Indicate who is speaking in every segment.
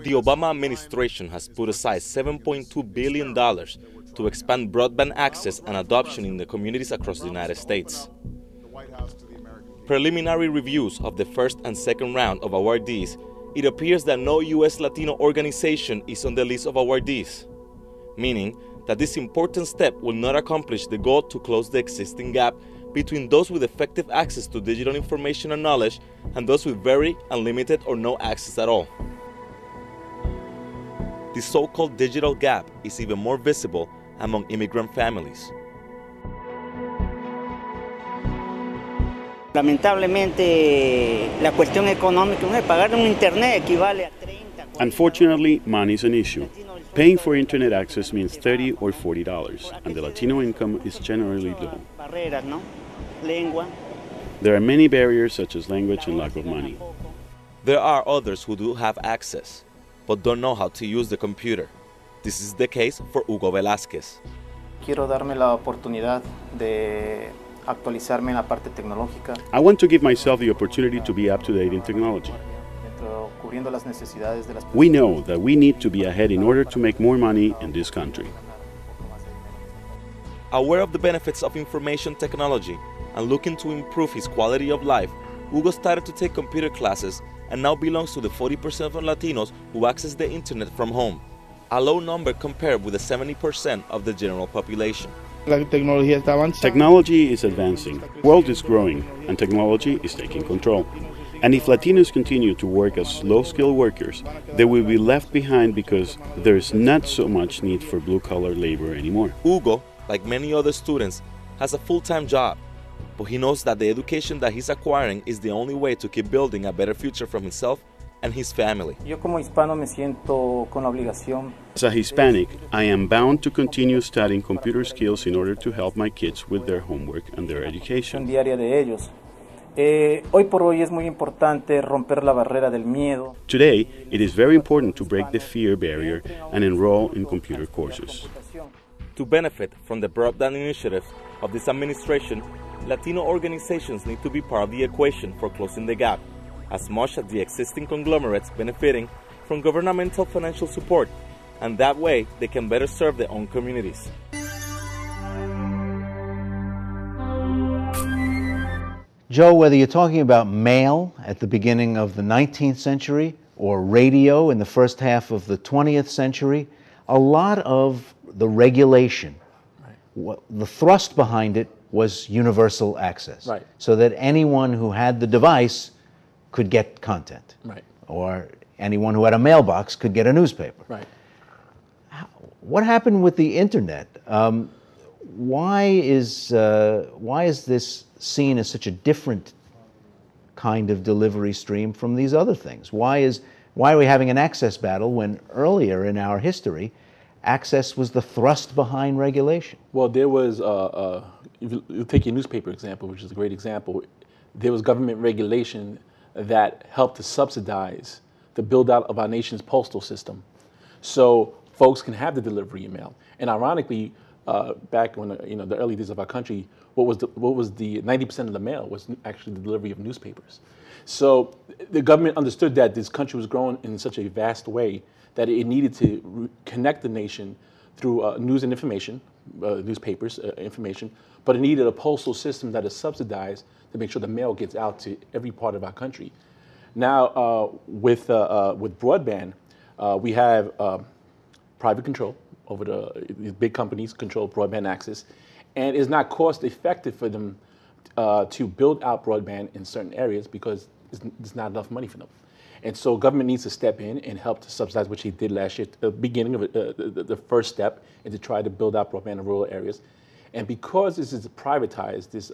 Speaker 1: The Obama administration has put aside $7.2 billion to expand broadband access and adoption in the communities across the United States. Preliminary reviews of the first and second round of awardees, it appears that no U.S. Latino organization is on the list of awardees, meaning that this important step will not accomplish the goal to close the existing gap between those with effective access to digital information and knowledge and those with very unlimited or no access at all. The so-called digital gap is even more visible among immigrant families.
Speaker 2: Lamentablemente, la cuestión económica, pagar un internet equivale a 30.
Speaker 3: Unfortunately, money is an issue. Paying for internet access means $30 or $40, and the Latino income is generally low. There are many barriers such as language and lack of money.
Speaker 1: There are others who do have access, but don't know how to use the computer. This is the case for Hugo Velázquez.
Speaker 4: Quiero darme la oportunidad de actualizarme en la parte tecnológica.
Speaker 3: I want to give myself the opportunity to be up to date in technology. We know that we need to be ahead in order to make more money in this country.
Speaker 1: Aware of the benefits of information technology and looking to improve his quality of life, Hugo started to take computer classes and now belongs to the 40% of Latinos who access the internet from home, a low number compared with the 70% of the general population.
Speaker 3: Technology is advancing, the world is growing, and technology is taking control. And if Latinos continue to work as low-skilled workers, they will be left behind because there is not so much need for blue-collar labor anymore.
Speaker 1: Hugo, like many other students, has a full-time job, but he knows that the education that he's acquiring is the only way to keep building a better future for himself and his family.
Speaker 4: Yo como hispano me siento con la obligación.
Speaker 3: As a Hispanic, I am bound to continue studying computer skills in order to help my kids with their homework and their education.
Speaker 4: Diaria de ellos. Hoy por hoy es muy importante romper la barrera del miedo.
Speaker 3: Today, it is very important to break the fear barrier and enroll in computer courses.
Speaker 1: To benefit from the broadband initiatives of this administration, Latino organizations need to be part of the equation for closing the gap, as much as the existing conglomerates benefiting from governmental financial support, and that way they can better serve their own communities.
Speaker 5: Joe, whether you're talking about mail at the beginning of the 19th century or radio in the first half of the 20th century, a lot of the regulation, the thrust behind it was universal access, so that anyone who had the device could get content, or anyone who had a mailbox could get a newspaper. What happened with the internet? Why is this seen as such a different kind of delivery stream from these other things? Why are we having an access battle when earlier in our history, access was the thrust behind regulation?
Speaker 6: Well, there was, if you take your newspaper example, which is a great example, there was government regulation that helped to subsidize the build out of our nation's postal system, so folks can have the delivery email. And ironically, back when the early days of our country, what was the 90% of the mail was actually the delivery of newspapers. So the government understood that this country was growing in such a vast way that it needed to connect the nation through news and information, newspapers, information, but it needed a postal system that is subsidized to make sure the mail gets out to every part of our country. Now, with broadband, we have private control over these big companies control broadband access, and it's not cost effective for them to build out broadband in certain areas because there's not enough money for them. And so government needs to step in and help to subsidize, which they did last year, the beginning of the first step, and to try to build out broadband in rural areas. And because this is privatized, this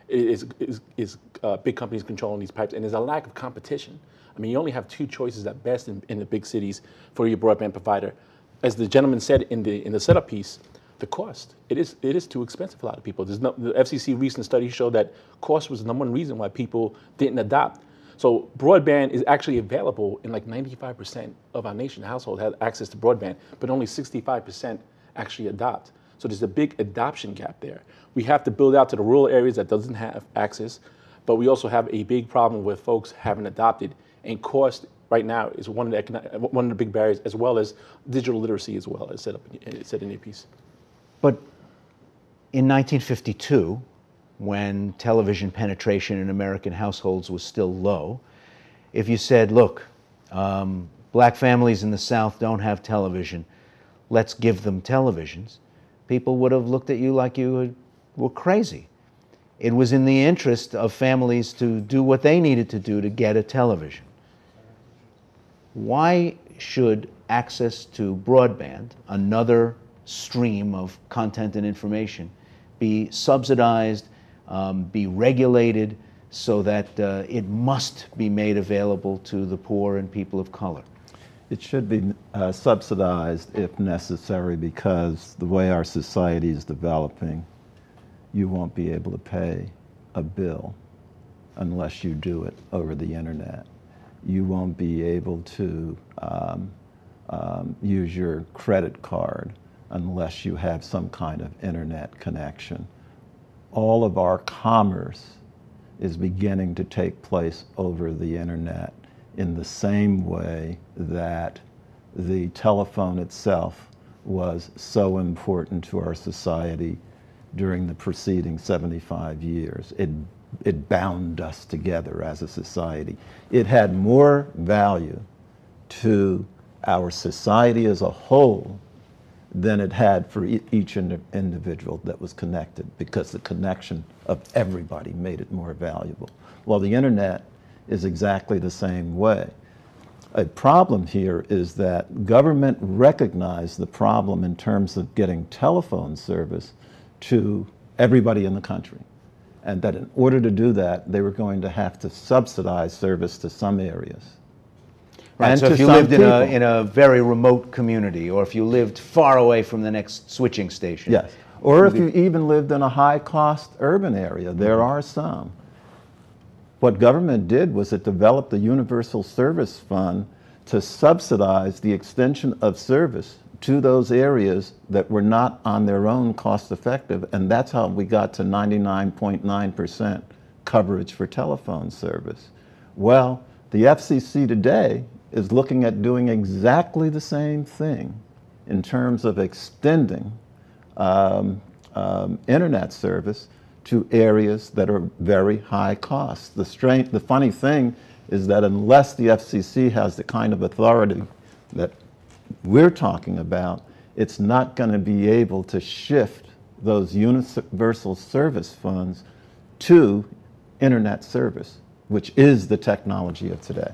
Speaker 6: is big companies controlling these pipes, and there's a lack of competition. I mean, you only have two choices at best in the big cities for your broadband provider. As the gentleman said in the setup piece, the cost. It is too expensive for a lot of people. The FCC recent study showed that cost was the #1 reason why people didn't adopt. So broadband is actually available in like 95% of our nation. Household have access to broadband, but only 65% actually adopt. So there's a big adoption gap there. We have to build out to the rural areas that doesn't have access, but we also have a big problem with folks having adopted, and cost right now is one of the big barriers, as well as digital literacy, as well as said in your piece.
Speaker 5: But in 1952, when television penetration in American households was still low, if you said, look, black families in the South don't have television, let's give them televisions, people would have looked at you like you were crazy. It was in the interest of families to do what they needed to do to get a television. Why should access to broadband, another stream of content and information, be subsidized, be regulated, so that it must be made available to the poor and people of color?
Speaker 7: It should be subsidized if necessary, because the way our society is developing, you won't be able to pay a bill unless you do it over the internet. You won't be able to use your credit card unless you have some kind of internet connection. All of our commerce is beginning to take place over the internet in the same way that the telephone itself was so important to our society during the preceding 75 years. It bound us together as a society. It had more value to our society as a whole than it had for each individual that was connected, because the connection of everybody made it more valuable. Well, the internet is exactly the same way. A problem here is that government recognized the problem in terms of getting telephone service to everybody in the country, and that in order to do that, they were going to have to subsidize service to some areas.
Speaker 5: Right,
Speaker 7: And
Speaker 5: so if you lived in a very remote community, or if you lived far away from the next switching station.
Speaker 7: Yes, or if you even lived in a high-cost urban area, there are some. What government did was it developed the Universal Service Fund to subsidize the extension of service to those areas that were not on their own cost-effective, and that's how we got to 99.9% coverage for telephone service. Well, the FCC today is looking at doing exactly the same thing in terms of extending internet service to areas that are very high cost. The funny thing is that unless the FCC has the kind of authority that we're talking about, it's not going to be able to shift those universal service funds to internet service, which is the technology of today.